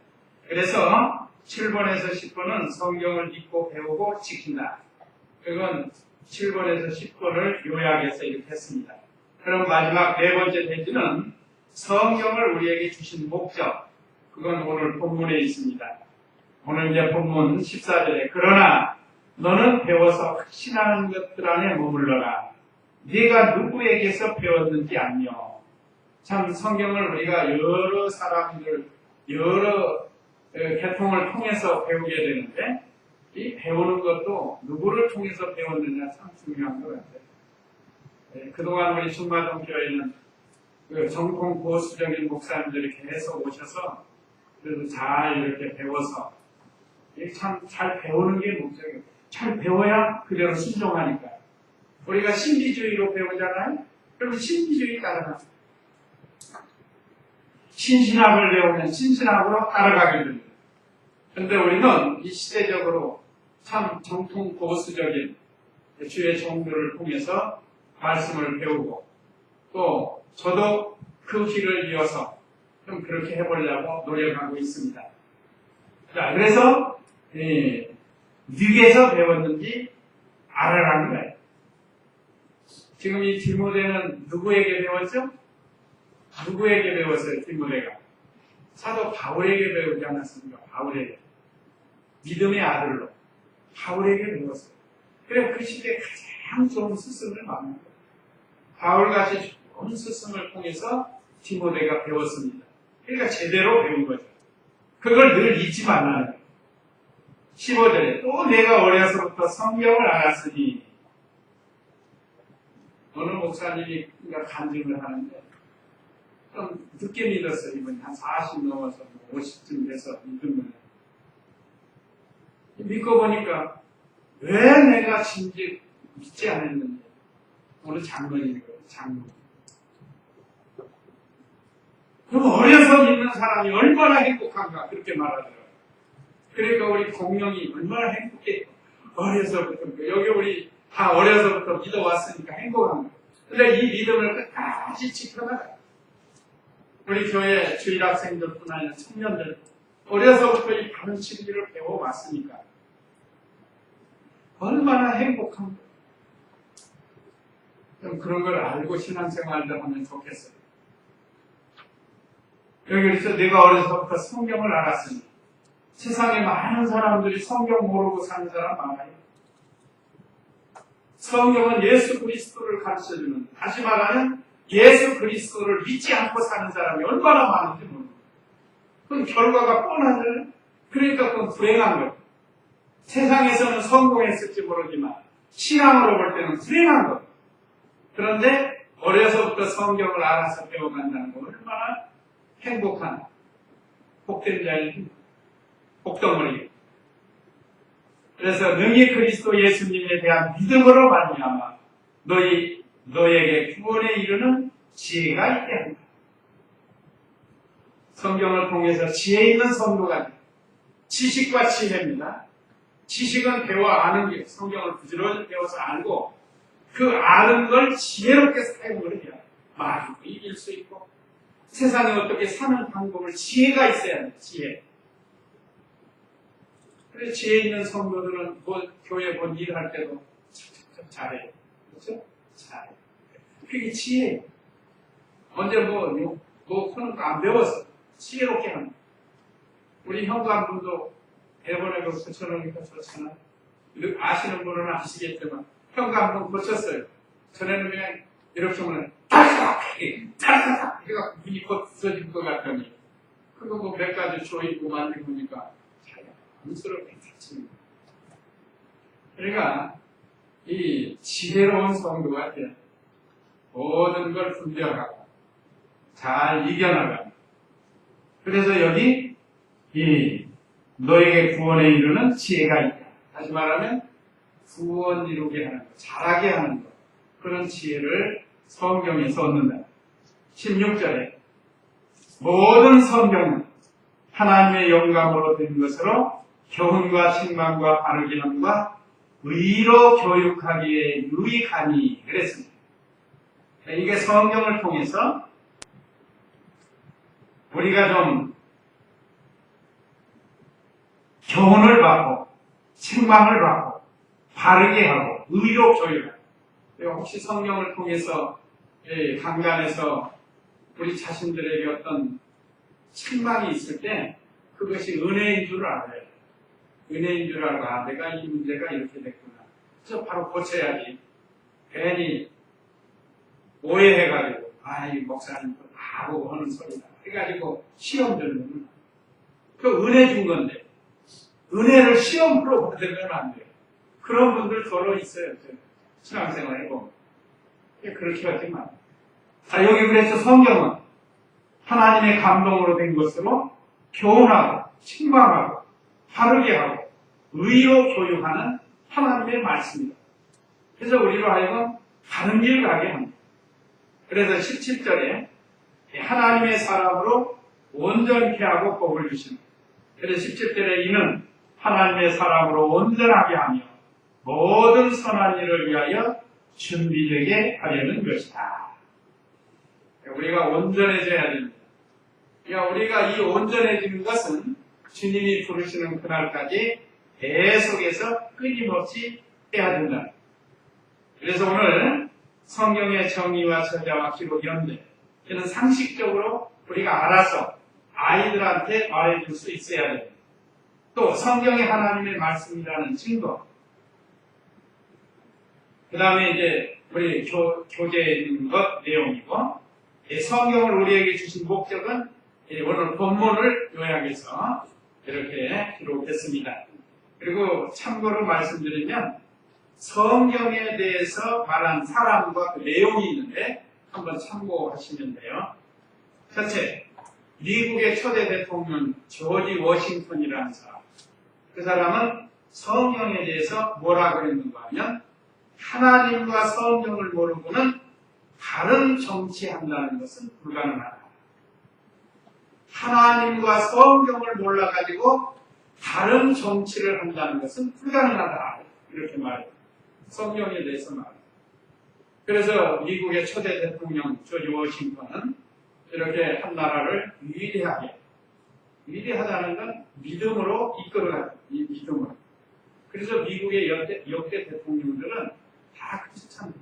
그래서 7번에서 10번은 성경을 믿고 배우고 지킨다. 그건 7번에서 10번을 요약해서 이렇게 했습니다. 그럼 마지막 네 번째 페이지는 성경을 우리에게 주신 목적, 그건 오늘 본문에 있습니다. 오늘 이제 본문 14절에 그러나 너는 배워서 확신하는 것들 안에 머물러라. 네가 누구에게서 배웠는지 알며. 참 성경을 우리가 여러 사람들, 여러 계통을 통해서 배우게 되는데 이 배우는 것도 누구를 통해서 배웠느냐 참 중요한 것 같아요. 그동안 우리 중마동교회는 정통 보수적인 목사님들이 계속 오셔서 그래도 잘 이렇게 배워서 참 잘 배우는 게 목적이에요. 잘 배워야 그대로 순종하니까. 우리가 신비주의로 배우잖아요. 그러면 신비주의 따라갑니다. 신신학을 배우면 신신학으로 따라가게 됩니다. 그런데 우리는 이 시대적으로 참 정통 보수적인 주의 종들을 통해서 말씀을 배우고 또 저도 그 길을 이어서 좀 그렇게 해보려고 노력하고 있습니다. 자, 그래서 누구에서 배웠는지 알아라는 거예요. 지금 이 디모데는 누구에게 배웠죠? 누구에게 배웠어요, 디모데가? 사도 바울에게 배우지 않았습니까? 바울에게. 믿음의 아들로. 바울에게 배웠어요. 그래, 그 시대에 가장 좋은 스승을 만난 거예요. 바울같이 좋은 스승을 통해서 디모데가 배웠습니다. 그러니까 제대로 배운 거죠. 그걸 늘 잊지 말라는 거예요. 15절에 또 내가 어려서부터 성경을 알았으니 어느 목사님이 간증을 하는데 좀 늦게 믿었어요. 이번 한 40 넘어서 50쯤 돼서 믿으면. 믿고 보니까 왜 내가 진즉 믿지 않았는지. 오늘 장로인 거예요. 장로. 그럼 어려서 믿는 사람이 얼마나 행복한가 그렇게 말하더라고요. 그러니까 우리 공룡이 얼마나 행복해요. 어려서부터 여기 우리 다 어려서부터 믿어왔으니까 행복한 거예요. 근데 이 믿음을 끝까지 지켜나가요. 우리 교회 주일학생들뿐 아니라 청년들 어려서부터 이 바른 진리를 배워왔으니까 얼마나 행복한 거예요. 좀 그런 걸 알고 신앙생활을 하면 좋겠어요. 여기 그래서 내가 어려서부터 성경을 알았으니 세상에 많은 사람들이 성경 모르고 사는 사람 많아요. 성경은 예수 그리스도를 가르쳐주는, 다시 말하면 예수 그리스도를 믿지 않고 사는 사람이 얼마나 많은지 모릅니다. 그럼 결과가 뻔하잖아요. 그러니까 그건 불행한 거예요. 세상에서는 성공했을지 모르지만 신앙으로 볼 때는 불행한 거예요. 그런데 어려서부터 성경을 알아서 배워간다는 건 얼마나 행복한 복된 자입니다. 복덩어리. 그래서 능히 그리스도 예수님에 대한 믿음으로 말미암아 너에게 구원에 이르는 지혜가 있게 한다. 성경을 통해서 지혜 있는 성도가 돼. 지식과 지혜입니다. 지식은 배워 아는 게 성경을 부지런히 배워서 알고 그 아는 걸 지혜롭게 사용을 해야 말도 이길 수 있고 세상에 어떻게 사는 방법을 지혜가 있어야 돼. 지혜. 그래서 지혜 있는 성도들은 교회 본 일할 때도 착착착 잘해요. 그렇죠? 잘해요. 그게 지혜예요. 언제 그런 거 안 배웠어. 지혜롭게 하는 거예요. 우리 현관분도 대본에 그 고쳐놓으니까 좋잖아. 아시는 분은 아시겠지만 현관분 고쳤어요. 전에는 그냥 이렇게 하면 따르닥 해가 문이 벗어질 것 같더니 그거 뭐 몇 가지 조이고 만들고 보니까 자연스럽게 닫힙니다. 그러니까 이 지혜로운 성도가 돼. 모든 걸 분별하고 잘 이겨나가고 그래서 여기 이 너에게 구원에 이르는 지혜가 있다. 다시 말하면 구원 이루게 하는 것, 잘하게 하는 것 그런 지혜를 성경에서 얻는다. 16절에 모든 성경은 하나님의 영감으로 된 것으로 교훈과 책망과 바르게 함과 의로 교육하기에 유익하니 그랬습니다. 이게 성경을 통해서 우리가 좀 교훈을 받고 책망을 받고 바르게 하고 의로 교육하고 혹시 성경을 통해서 강단에서 우리 자신들에게 어떤 책망이 있을 때 그것이 은혜인 줄 알아요. 은혜인 줄 알고 내가 이 문제가 이렇게 됐구나. 그래서 바로 고쳐야지. 괜히 오해해가지고 이 목사님 나보고 하는 소리다. 해가지고 시험 들면 그 은혜 준 건데 은혜를 시험으로 받으면 안 돼요. 그런 분들 더러 있어요. 신앙생활 해보면. 그렇게 하지 마. 여기 그래서 성경은 하나님의 감동으로 된 것으로 교훈하고 책망하고 바르게 하고 의로 교육하는 하나님의 말씀입니다. 그래서 우리로 하여금 바른 길 가게 합니다. 그래서 17절에 하나님의 사람으로 온전케 하고 복을 주십니다. 그래서 17절에 이는 하나님의 사람으로 온전하게 하며 모든 선한 일을 위하여 준비되게 하려는 것이다. 우리가 온전해져야 됩니다. 우리가 이 온전해지는 것은 주님이 부르시는 그날까지 계속해서 끊임없이 해야 된다. 그래서 오늘 성경의 정의와 저자와 기록 연대 이는 상식적으로 우리가 알아서 아이들한테 말해줄 수 있어야 됩니다. 또 성경이 하나님의 말씀이라는 증거 그 다음에 이제 우리 교재에 있는 것 내용이고 성경을 우리에게 주신 목적은 오늘 본문을 요약해서 이렇게 기록했습니다. 그리고 참고로 말씀드리면 성경에 대해서 말한 사람과 그 내용이 있는데 한번 참고하시면 돼요. 첫째, 미국의 초대 대통령 조지 워싱턴이라는 사람. 그 사람은 성경에 대해서 뭐라고 했는가 하면 하나님과 성경을 모르고는 다른 정치한다는 것은 불가능하다. 하나님과 성경을 몰라가지고 다른 정치를 한다는 것은 불가능하다. 이렇게 말해요. 성경에 대해서 말해요. 그래서 미국의 초대 대통령 조지 워싱턴은 이렇게 한 나라를 위대하다는 건 믿음으로 이끌어가요. 이 믿음으로. 그래서 미국의 역대 대통령들은 다 참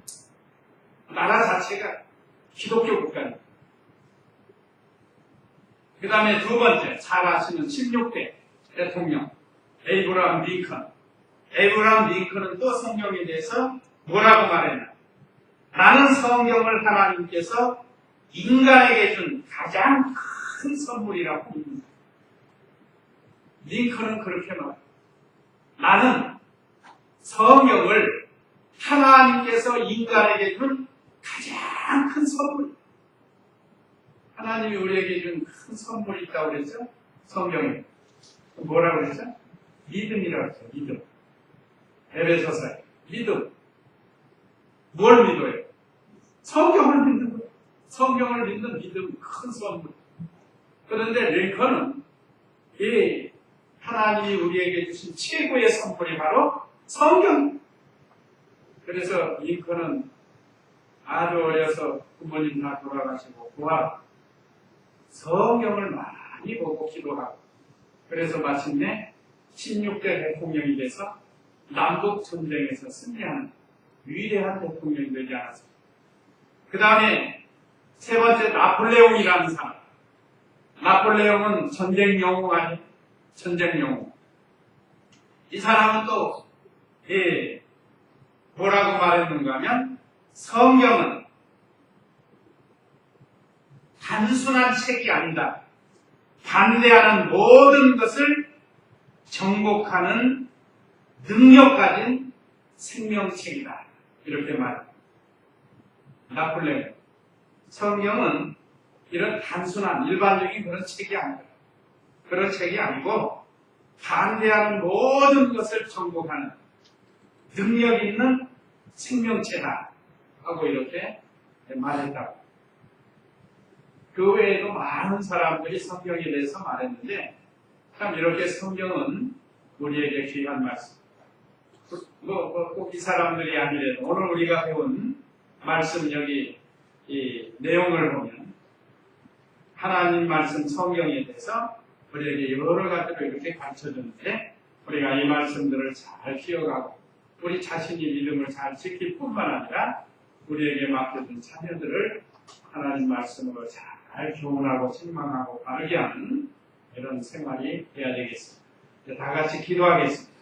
나라 자체가 기독교 국가입니다. 그 다음에 두 번째, 잘 아시는 16대 대통령 에이브라함 링컨. 에이브라함 링컨은 또 성경에 대해서 뭐라고 말했나? 나는 성경을 하나님께서 인간에게 준 가장 큰 선물이라고 믿는다. 링컨은 그렇게 말해요. 나는 성경을 하나님께서 인간에게 준 가장 큰 선물. 하나님이 우리에게 준 큰 선물이 있다고 그랬죠? 성경에. 뭐라고 그랬죠? 믿음이라고 했죠. 믿음. 에베소서에. 믿음. 뭘 믿어요? 성경을 믿는 거예요. 성경을 믿는 믿음 큰 선물. 그런데 링컨은 이 하나님이 우리에게 주신 최고의 선물이 바로 성경. 그래서 링컨은 아주 어려서 부모님 다 돌아가시고 성경을 많이 보고 기도하고 그래서 마침내 16대 대통령이 돼서 남북 전쟁에서 승리하는 위대한 대통령이 되지 않았습니까? 그 다음에 세 번째 나폴레옹이라는 사람. 나폴레옹은 전쟁 영웅 아니에요? 전쟁 영웅. 이 사람은 또 뭐라고 말했는가 하면 성경은 단순한 책이 아니다. 반대하는 모든 것을 정복하는 능력 가진 생명책이다. 이렇게 말합니다. 나폴레옹. 성경은 이런 단순한 일반적인 그런 책이 아니다. 그런 책이 아니고 반대하는 모든 것을 정복하는 능력 있는 생명체다. 하고 이렇게 말했다고. 그 외에도 많은 사람들이 성경에 대해서 말했는데 참 이렇게 성경은 우리에게 귀한 말씀. 꼭 이 사람들이 아니래도 오늘 우리가 배운 말씀 여기 이 내용을 보면 하나님 말씀 성경에 대해서 우리에게 여러 가지로 이렇게 가르쳐주는데 우리가 이 말씀들을 잘 기억하고 우리 자신이 믿음을 잘 지킬 뿐만 아니라 우리에게 맡겨준 자녀들을 하나님 말씀으로 잘 교훈하고 책망하고 바르게 하는 이런 생활이 돼야 되겠습니다. 다 같이 기도하겠습니다.